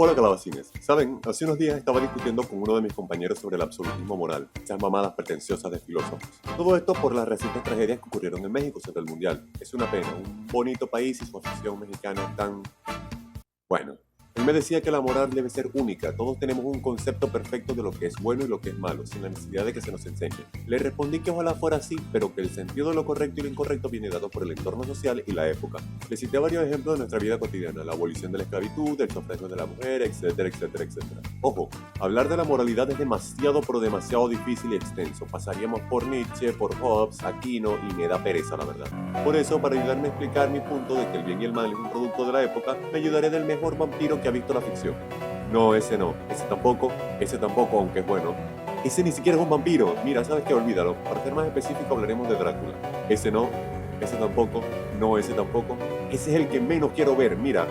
Hola calabacines. Saben, hace unos días estaba discutiendo con uno de mis compañeros sobre el absolutismo moral, esas mamadas pretenciosas de filósofos. Todo esto por las recientes tragedias que ocurrieron en México sobre el Mundial. Es una pena, un bonito país y su afición mexicana es tan... bueno. Él me decía que la moral debe ser única, todos tenemos un concepto perfecto de lo que es bueno y lo que es malo, sin la necesidad de que se nos enseñe. Le respondí que ojalá fuera así, pero que el sentido de lo correcto y lo incorrecto viene dado por el entorno social y la época. Le cité varios ejemplos de nuestra vida cotidiana, la abolición de la esclavitud, el sufragio de la mujer, etcétera, etcétera, etcétera. Ojo, hablar de la moralidad es demasiado pero demasiado difícil y extenso. Pasaríamos por Nietzsche, por Hobbes, Aquino y me da pereza la verdad. Por eso, para ayudarme a explicar mi punto de que el bien y el mal es un producto de la época, me ayudaré del mejor vampiro que ha visto la ficción. No, ese tampoco, aunque es bueno. Ese ni siquiera es un vampiro. Mira, ¿sabes qué? Olvídalo. Para ser más específico hablaremos de Drácula. Ese no, ese tampoco, no, ese tampoco. Ese es el que menos quiero ver. Mira,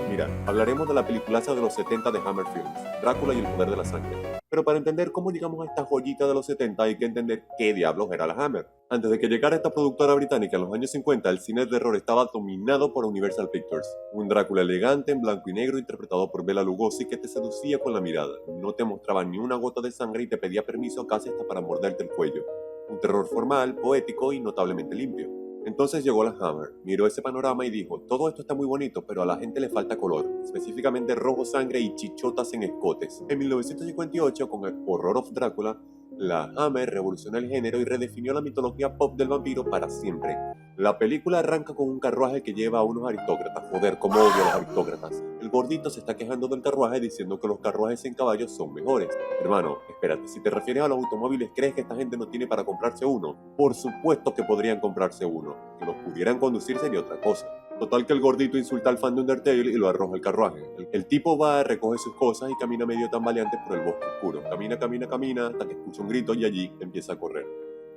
hablaremos de la peliculaza de los 70 de Hammer Films, Drácula y el poder de la sangre. Pero para entender cómo llegamos a esta joyita de los 70 hay que entender qué diablos era la Hammer. Antes de que llegara esta productora británica en los años 50, el cine de terror estaba dominado por Universal Pictures. Un Drácula elegante en blanco y negro interpretado por Bela Lugosi que te seducía con la mirada. No te mostraba ni una gota de sangre y te pedía permiso casi hasta para morderte el cuello. Un terror formal, poético y notablemente limpio. Entonces llegó la Hammer, miró ese panorama y dijo, todo esto está muy bonito, pero a la gente le falta color, específicamente rojo sangre y chichotas en escotes. En 1958, con el Horror of Drácula, la Hammer revolucionó el género y redefinió la mitología pop del vampiro para siempre. La película arranca con un carruaje que lleva a unos aristócratas. Joder, cómo odio a los aristócratas. El gordito se está quejando del carruaje diciendo que los carruajes en caballos son mejores. Hermano, espérate, si te refieres a los automóviles, ¿crees que esta gente no tiene para comprarse uno? Por supuesto que podrían comprarse uno. Que los pudieran conducir sería otra cosa. Total que el gordito insulta al fan de Undertale y lo arroja al carruaje. El tipo va, recoge sus cosas y camina medio tambaleante por el bosque oscuro. Camina hasta que escucha un grito y allí empieza a correr.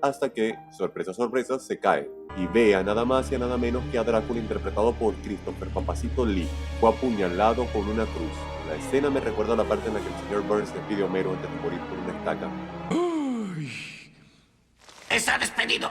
Hasta que, sorpresa, sorpresa, se cae y ve a nada más y a nada menos que a Drácula interpretado por Christopher Papacito Lee. Fue apuñalado con una cruz. La escena me recuerda a la parte en la que el señor Burns le pide a Homero antes de morir por una estaca. ¡Uy! ¡Está despedido!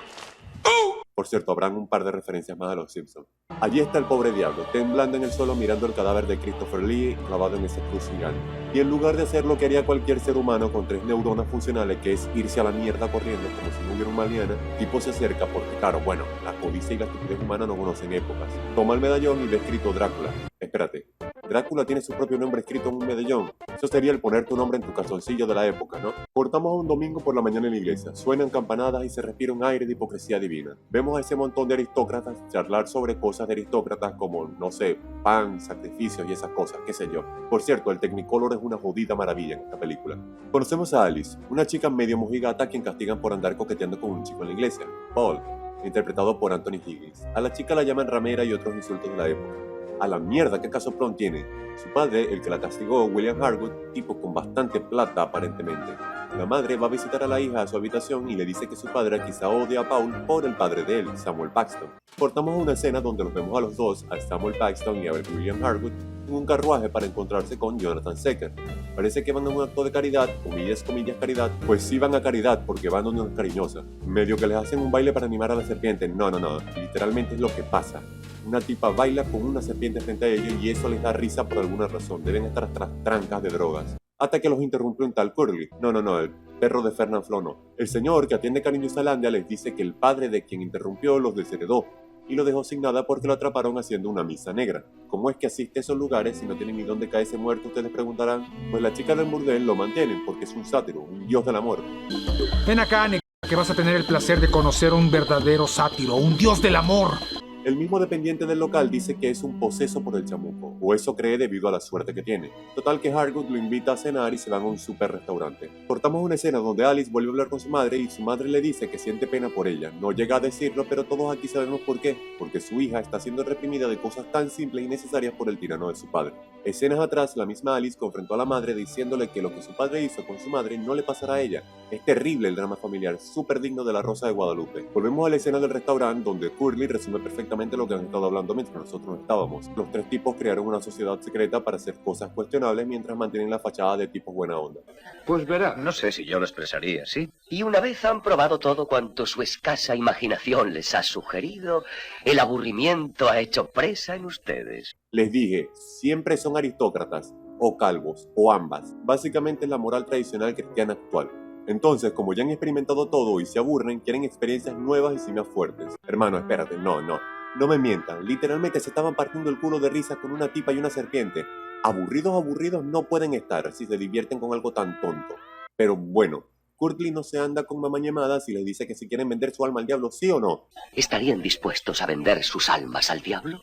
Por cierto, habrán un par de referencias más a los Simpsons. Allí está el pobre diablo, temblando en el suelo mirando el cadáver de Christopher Lee clavado en ese cruz gigante. Y en lugar de hacer lo que haría cualquier ser humano con 3 neuronas funcionales, que es irse a la mierda corriendo como si no hubiera un mañana, el tipo se acerca porque, claro, bueno, la codicia y la estupidez humana no conocen épocas. Toma el medallón y ve escrito Drácula. Espérate, Drácula tiene su propio nombre escrito en un medallón. Eso sería el poner tu nombre en tu calzoncillo de la época, ¿no? Cortamos a un domingo por la mañana en la iglesia. Suenan campanadas y se respira un aire de hipocresía divina. Vemos a ese montón de aristócratas charlar sobre cosas de aristócratas como, no sé, pan, sacrificios y esas cosas, qué sé yo. Por cierto, el Technicolor es una jodida maravilla en esta película. Conocemos a Alice, una chica medio mojigata a quien castigan por andar coqueteando con un chico en la iglesia, Paul, interpretado por Anthony Higgins. A la chica la llaman ramera y otros insultos de la época. A la mierda, ¿qué casoplón tiene? Su padre, el que la castigó, William Harwood, tipo con bastante plata aparentemente. La madre va a visitar a la hija a su habitación y le dice que su padre quizá odia a Paul por el padre de él, Samuel Paxton. Cortamos una escena donde los vemos a los dos, a Samuel Paxton y a William Harwood, en un carruaje para encontrarse con Jonathan Secker. Parece que van a un acto de caridad, comillas, caridad, pues sí van a caridad porque van donde una cariñosa. Medio que les hacen un baile para animar a la serpiente, no, literalmente es lo que pasa. Una tipa baila con una serpiente frente a ellos y eso les da risa por alguna razón, deben estar tras trancas de drogas. Hasta que los interrumpe un tal Curly. No, el perro de Fernand Flono. El señor que atiende Cariñosalandia les dice que el padre de quien interrumpió los desheredó y lo dejó sin nada porque lo atraparon haciendo una misa negra. ¿Cómo es que asiste a esos lugares si no tienen ni dónde caerse muerto? Ustedes preguntarán. Pues la chica del burdel lo mantienen porque es un sátiro, un dios del amor. Ven acá, que vas a tener el placer de conocer un verdadero sátiro, un dios del amor. El mismo dependiente del local dice que es un poseso por el chamuco, o eso cree debido a la suerte que tiene. Total que Harwood lo invita a cenar y se van a un super restaurante. Cortamos una escena donde Alice vuelve a hablar con su madre y su madre le dice que siente pena por ella. No llega a decirlo, pero todos aquí sabemos por qué. Porque su hija está siendo reprimida de cosas tan simples y necesarias por el tirano de su padre. Escenas atrás, la misma Alice confrontó a la madre diciéndole que lo que su padre hizo con su madre no le pasará a ella. Es terrible el drama familiar, súper digno de La Rosa de Guadalupe. Volvemos a la escena del restaurante donde Curly resume perfectamente lo que han estado hablando mientras nosotros no estábamos. Los 3 tipos crearon una sociedad secreta para hacer cosas cuestionables mientras mantienen la fachada de tipos buena onda. Pues verá, no sé si yo lo expresaría así. Y una vez han probado todo cuanto su escasa imaginación les ha sugerido, el aburrimiento ha hecho presa en ustedes. Les dije, siempre son aristócratas. o calvos, o ambas. Básicamente es la moral tradicional cristiana actual. Entonces, como ya han experimentado todo y se aburren, quieren experiencias nuevas y sin más fuertes. Hermano, espérate, no me mientan. Literalmente se estaban partiendo el culo de risa con una tipa y una serpiente. Aburridos no pueden estar si se divierten con algo tan tonto. Pero bueno, Courtly no se anda con mamañemadas y les dice que si quieren vender su alma al diablo, ¿sí o no? ¿Estarían dispuestos a vender sus almas al diablo?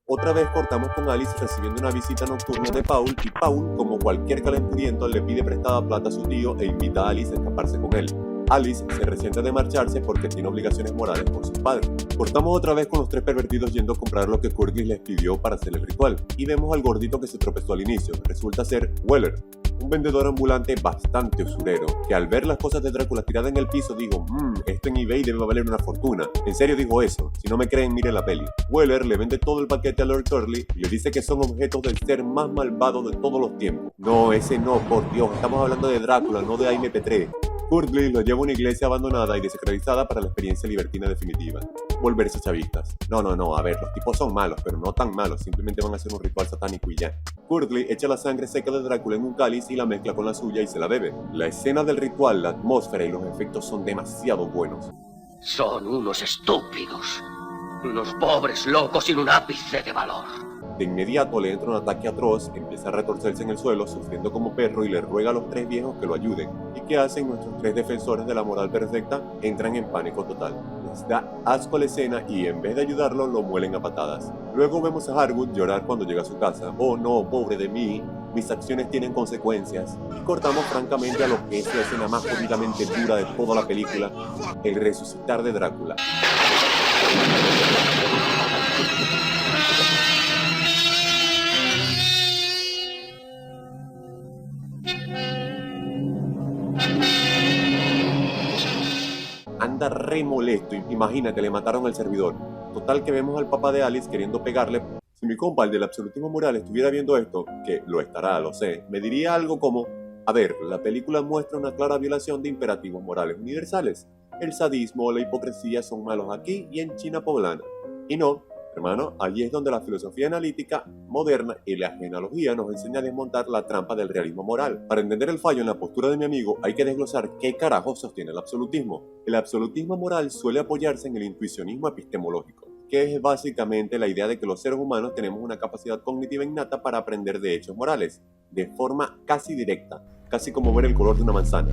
Otra vez cortamos con Alice recibiendo una visita nocturna de Paul y Paul, como cualquier calenturiento, le pide prestada plata a su tío e invita a Alice a escaparse con él. Alice se resiente de marcharse porque tiene obligaciones morales con sus padres. Cortamos otra vez con los tres pervertidos yendo a comprar lo que Courtly les pidió para hacer el ritual y vemos al gordito que se tropezó al inicio. Resulta ser Weller, un vendedor ambulante bastante usurero, que al ver las cosas de Drácula tiradas en el piso dijo, esto en eBay debe valer una fortuna. En serio dijo eso, si no me creen miren la peli. Weller le vende todo el paquete a Lord Curly y le dice que son objetos del ser más malvado de todos los tiempos. No, ese no, por Dios, estamos hablando de Drácula, no de Jaime Petré. Courtly lo lleva a una iglesia abandonada y desacreditada para la experiencia libertina definitiva. Volverse chavistas. No, a ver, los tipos son malos, pero no tan malos, simplemente van a hacer un ritual satánico y ya. Courtly echa la sangre seca de Drácula en un cáliz y la mezcla con la suya y se la bebe. La escena del ritual, la atmósfera y los efectos son demasiado buenos. Son unos estúpidos. Unos pobres locos sin un ápice de valor. De inmediato le entra un ataque atroz, empieza a retorcerse en el suelo, sufriendo como perro y le ruega a los tres viejos que lo ayuden. ¿Y qué hacen nuestros tres defensores de la moral perfecta? Entran en pánico total. Les da asco la escena y en vez de ayudarlo, lo muelen a patadas. Luego vemos a Harwood llorar cuando llega a su casa. Oh no, pobre de mí, mis acciones tienen consecuencias. Y cortamos francamente a lo que es la escena más jodidamente dura de toda la película, el resucitar de Drácula. Anda re molesto, imagínate, le mataron al servidor. Total que vemos al papá de Alice queriendo pegarle. Si mi compa, el del absolutismo moral, estuviera viendo esto, que lo estará, lo sé, me diría algo como, a ver, la película muestra una clara violación de imperativos morales universales. El sadismo o la hipocresía son malos aquí y en China poblana. Y no, hermano, allí es donde la filosofía analítica moderna y la genealogía nos enseña a desmontar la trampa del realismo moral. Para entender el fallo en la postura de mi amigo hay que desglosar qué carajo sostiene el absolutismo. El absolutismo moral suele apoyarse en el intuicionismo epistemológico, que es básicamente la idea de que los seres humanos tenemos una capacidad cognitiva innata para aprender de hechos morales, de forma casi directa, casi como ver el color de una manzana.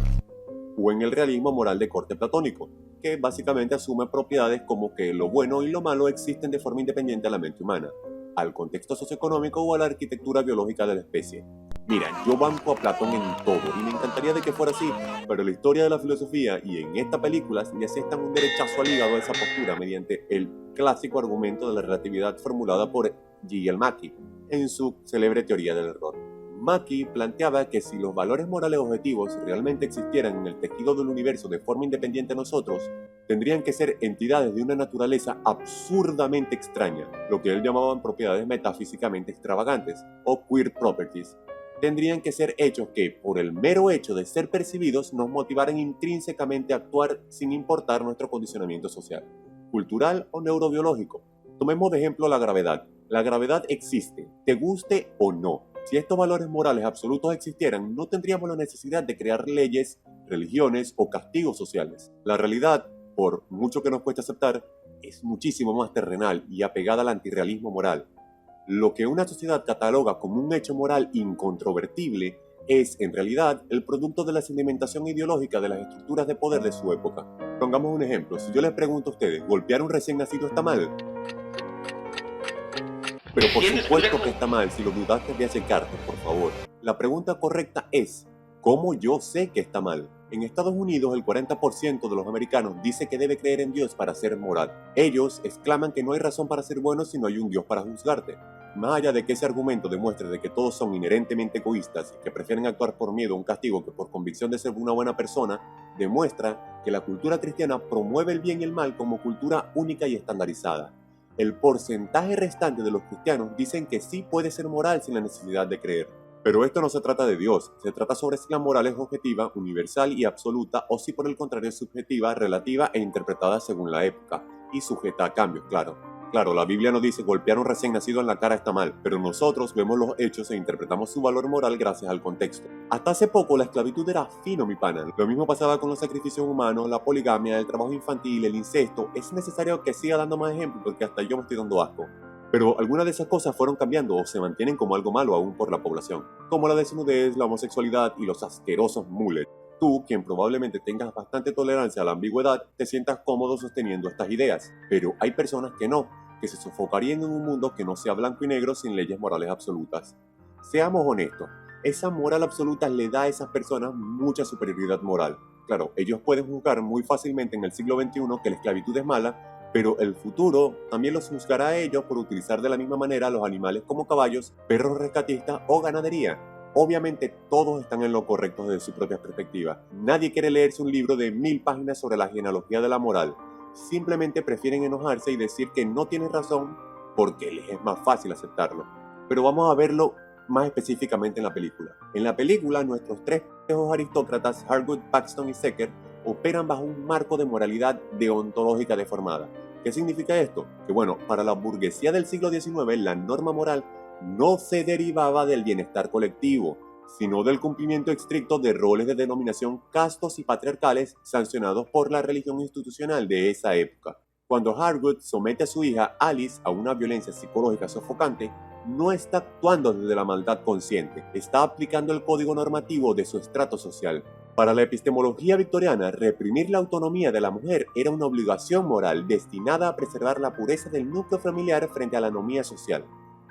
O en el realismo moral de corte platónico, que básicamente asume propiedades como que lo bueno y lo malo existen de forma independiente a la mente humana, al contexto socioeconómico o a la arquitectura biológica de la especie. Mira, yo banco a Platón en todo y me encantaría de que fuera así, pero la historia de la filosofía y en esta película le aceptan un derechazo al hígado a esa postura mediante el clásico argumento de la relatividad formulada por G.L. Mackie en su célebre teoría del error. Mackie planteaba que si los valores morales objetivos realmente existieran en el tejido del universo de forma independiente a nosotros, tendrían que ser entidades de una naturaleza absurdamente extraña, lo que él llamaba propiedades metafísicamente extravagantes, o queer properties. Tendrían que ser hechos que, por el mero hecho de ser percibidos, nos motivaran intrínsecamente a actuar sin importar nuestro condicionamiento social, cultural o neurobiológico. Tomemos de ejemplo la gravedad. La gravedad existe, te guste o no. Si estos valores morales absolutos existieran, no tendríamos la necesidad de crear leyes, religiones o castigos sociales. La realidad, por mucho que nos cueste aceptar, es muchísimo más terrenal y apegada al antirrealismo moral. Lo que una sociedad cataloga como un hecho moral incontrovertible es, en realidad, el producto de la sedimentación ideológica de las estructuras de poder de su época. Pongamos un ejemplo. Si yo les pregunto a ustedes, ¿golpear a un recién nacido está mal? Pero por supuesto que está mal, si lo dudaste de achecarte, por favor. La pregunta correcta es, ¿cómo yo sé que está mal? En Estados Unidos, el 40% de los americanos dice que debe creer en Dios para ser moral. Ellos exclaman que no hay razón para ser bueno si no hay un Dios para juzgarte. Más allá de que ese argumento demuestre de que todos son inherentemente egoístas y que prefieren actuar por miedo a un castigo que por convicción de ser una buena persona, demuestra que la cultura cristiana promueve el bien y el mal como cultura única y estandarizada. El porcentaje restante de los cristianos dicen que sí puede ser moral sin la necesidad de creer. Pero esto no se trata de Dios, se trata sobre si la moral es objetiva, universal y absoluta, o si por el contrario es subjetiva, relativa e interpretada según la época, y sujeta a cambios, claro. Claro, la Biblia nos dice golpear a un recién nacido en la cara está mal, pero nosotros vemos los hechos e interpretamos su valor moral gracias al contexto. Hasta hace poco la esclavitud era fino, mi pana. Lo mismo pasaba con los sacrificios humanos, la poligamia, el trabajo infantil, el incesto. Es necesario que siga dando más ejemplos porque hasta yo me estoy dando asco. Pero algunas de esas cosas fueron cambiando o se mantienen como algo malo aún por la población, como la desnudez, la homosexualidad y los asquerosos mullets. Tú, quien probablemente tengas bastante tolerancia a la ambigüedad, te sientas cómodo sosteniendo estas ideas, pero hay personas que no, que se sofocarían en un mundo que no sea blanco y negro sin leyes morales absolutas. Seamos honestos, esa moral absoluta le da a esas personas mucha superioridad moral. Claro, ellos pueden juzgar muy fácilmente en el siglo XXI que la esclavitud es mala, pero el futuro también los juzgará a ellos por utilizar de la misma manera a los animales como caballos, perros rescatistas o ganadería. Obviamente todos están en lo correcto desde su propia perspectiva. Nadie quiere leerse un libro de 1000 páginas sobre la genealogía de la moral. Simplemente prefieren enojarse y decir que no tienen razón porque les es más fácil aceptarlo. Pero vamos a verlo más específicamente en la película. En la película, nuestros tres viejos aristócratas, Harwood, Paxton y Secker, operan bajo un marco de moralidad deontológica deformada. ¿Qué significa esto? Que bueno, para la burguesía del siglo XIX, la norma moral no se derivaba del bienestar colectivo, sino del cumplimiento estricto de roles de denominación castos y patriarcales sancionados por la religión institucional de esa época. Cuando Harwood somete a su hija Alice a una violencia psicológica sofocante, no está actuando desde la maldad consciente, está aplicando el código normativo de su estrato social. Para la epistemología victoriana, reprimir la autonomía de la mujer era una obligación moral destinada a preservar la pureza del núcleo familiar frente a la anomía social.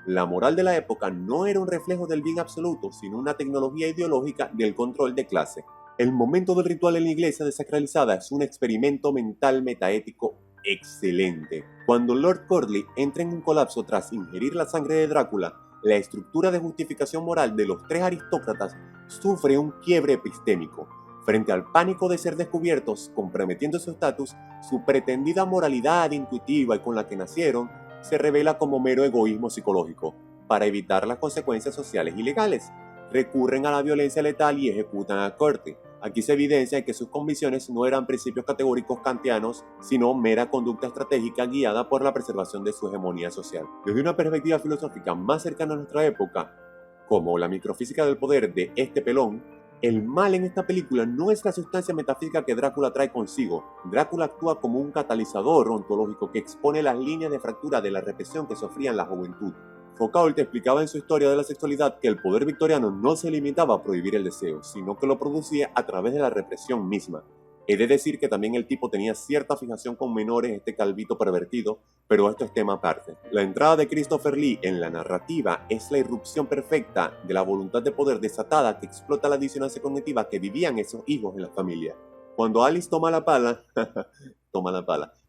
La moral de la época no era un reflejo del bien absoluto, sino una tecnología ideológica del control de clase. El momento del ritual en la iglesia desacralizada es un experimento mental metaético excelente. Cuando Lord Corley entra en un colapso tras ingerir la sangre de Drácula, la estructura de justificación moral de los tres aristócratas sufre un quiebre epistémico. Frente al pánico de ser descubiertos, comprometiendo su estatus, su pretendida moralidad intuitiva y con la que nacieron se revela como mero egoísmo psicológico. Para evitar las consecuencias sociales y legales, recurren a la violencia letal y ejecutan a Corte. Aquí se evidencia que sus convicciones no eran principios categóricos kantianos, sino mera conducta estratégica guiada por la preservación de su hegemonía social. Desde una perspectiva filosófica más cercana a nuestra época, como la microfísica del poder de este pelón, el mal en esta película no es la sustancia metafísica que Drácula trae consigo. Drácula actúa como un catalizador ontológico que expone las líneas de fractura de la represión que sufría en la juventud. Foucault explicaba en su historia de la sexualidad que el poder victoriano no se limitaba a prohibir el deseo, sino que lo producía a través de la represión misma. He de decir que también el tipo tenía cierta fijación con menores, este calvito pervertido, pero esto es tema aparte. La entrada de Christopher Lee en la narrativa es la irrupción perfecta de la voluntad de poder desatada que explota la disonancia cognitiva que vivían esos hijos en la familia. Cuando Alice toma la pala,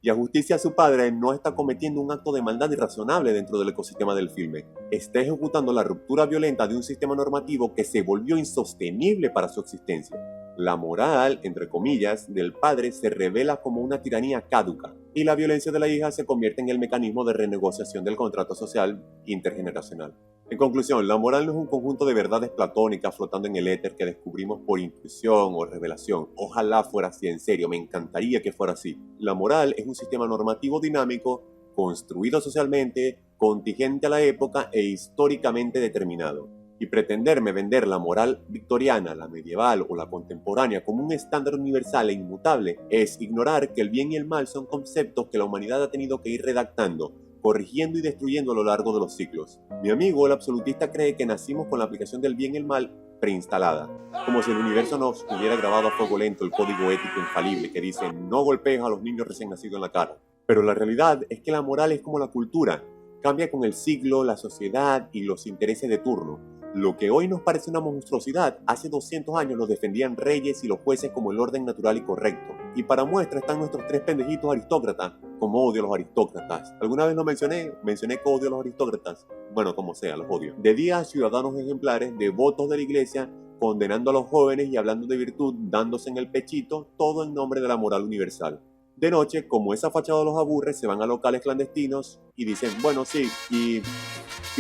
y ajusticia a su padre, no está cometiendo un acto de maldad irrazonable dentro del ecosistema del filme. Está ejecutando la ruptura violenta de un sistema normativo que se volvió insostenible para su existencia. La moral, entre comillas, del padre se revela como una tiranía caduca, y la violencia de la hija se convierte en el mecanismo de renegociación del contrato social intergeneracional. En conclusión, la moral no es un conjunto de verdades platónicas flotando en el éter que descubrimos por intuición o revelación. Ojalá fuera así, en serio, me encantaría que fuera así. La moral es un sistema normativo dinámico, construido socialmente, contingente a la época e históricamente determinado. Y pretenderme vender la moral victoriana, la medieval o la contemporánea como un estándar universal e inmutable es ignorar que el bien y el mal son conceptos que la humanidad ha tenido que ir redactando, corrigiendo y destruyendo a lo largo de los siglos. Mi amigo, el absolutista, cree que nacimos con la aplicación del bien y el mal preinstalada, como si el universo nos hubiera grabado a fuego lento el código ético infalible que dice no golpees a los niños recién nacidos en la cara. Pero la realidad es que la moral es como la cultura, cambia con el siglo, la sociedad y los intereses de turno. Lo que hoy nos parece una monstruosidad, hace 200 años lo defendían reyes y los jueces como el orden natural y correcto. Y para muestra están nuestros tres pendejitos aristócratas, como odio a los aristócratas. ¿Alguna vez lo mencioné que odio a los aristócratas? Bueno, como sea, los odio. De día, ciudadanos ejemplares, devotos de la iglesia, condenando a los jóvenes y hablando de virtud, dándose en el pechito, todo en nombre de la moral universal. De noche, como esa fachada los aburre, se van a locales clandestinos y dicen, bueno, sí, y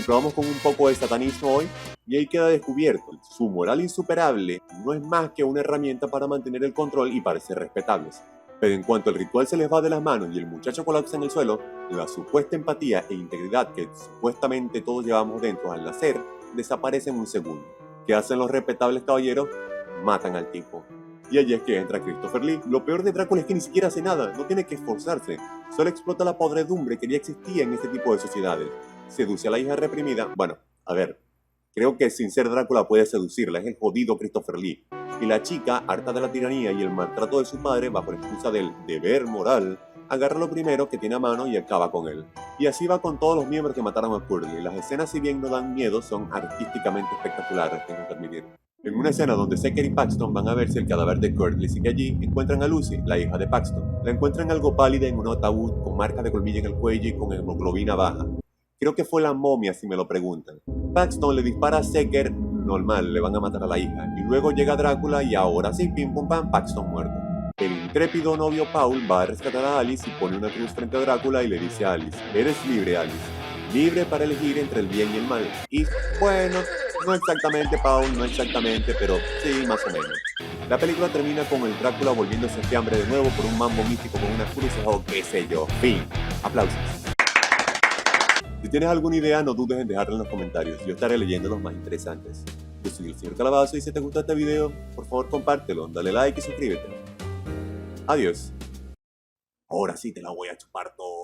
probamos con un poco de satanismo hoy, y ahí queda descubierto. Su moral insuperable no es más que una herramienta para mantener el control y parecer respetables. Pero en cuanto el ritual se les va de las manos y el muchacho colapsa en el suelo, la supuesta empatía e integridad que supuestamente todos llevamos dentro al nacer desaparece en un segundo. ¿Qué hacen los respetables caballeros? Matan al tipo. Y allí es que entra Christopher Lee. Lo peor de Drácula es que ni siquiera hace nada, no tiene que esforzarse. Solo explota la podredumbre que ya existía en este tipo de sociedades. Seduce a la hija reprimida. Bueno, a ver, creo que sin ser Drácula puede seducirla, es el jodido Christopher Lee. Y la chica, harta de la tiranía y el maltrato de su padre, bajo la excusa del deber moral, agarra lo primero que tiene a mano y acaba con él. Y así va con todos los miembros que mataron a Curly. Las escenas, si bien no dan miedo, son artísticamente espectaculares, tengo que admitir. En una escena donde Secker y Paxton van a ver si el cadáver de Curly sigue allí, encuentran a Lucy, la hija de Paxton. La encuentran algo pálida en un ataúd con marcas de colmillo en el cuello y con hemoglobina baja. Creo que fue la momia, si me lo preguntan. Paxton le dispara a Secker, normal, le van a matar a la hija. Y luego llega Drácula y ahora sí, pim pum pam, Paxton muerto. El intrépido novio Paul va a rescatar a Alice y pone una cruz frente a Drácula y le dice a Alice: eres libre, Alice. Libre para elegir entre el bien y el mal. Y bueno, no exactamente, Paul, no exactamente, pero sí, más o menos. La película termina con el Drácula volviéndose fiambre de nuevo por un mambo místico con unas cruces o qué sé yo. Fin. Aplausos. Si tienes alguna idea, no dudes en dejarla en los comentarios. Yo estaré leyendo los más interesantes. Yo soy el señor Calabazo y si te gusta este video, por favor compártelo, dale like y suscríbete. Adiós. Ahora sí te la voy a chupar todo.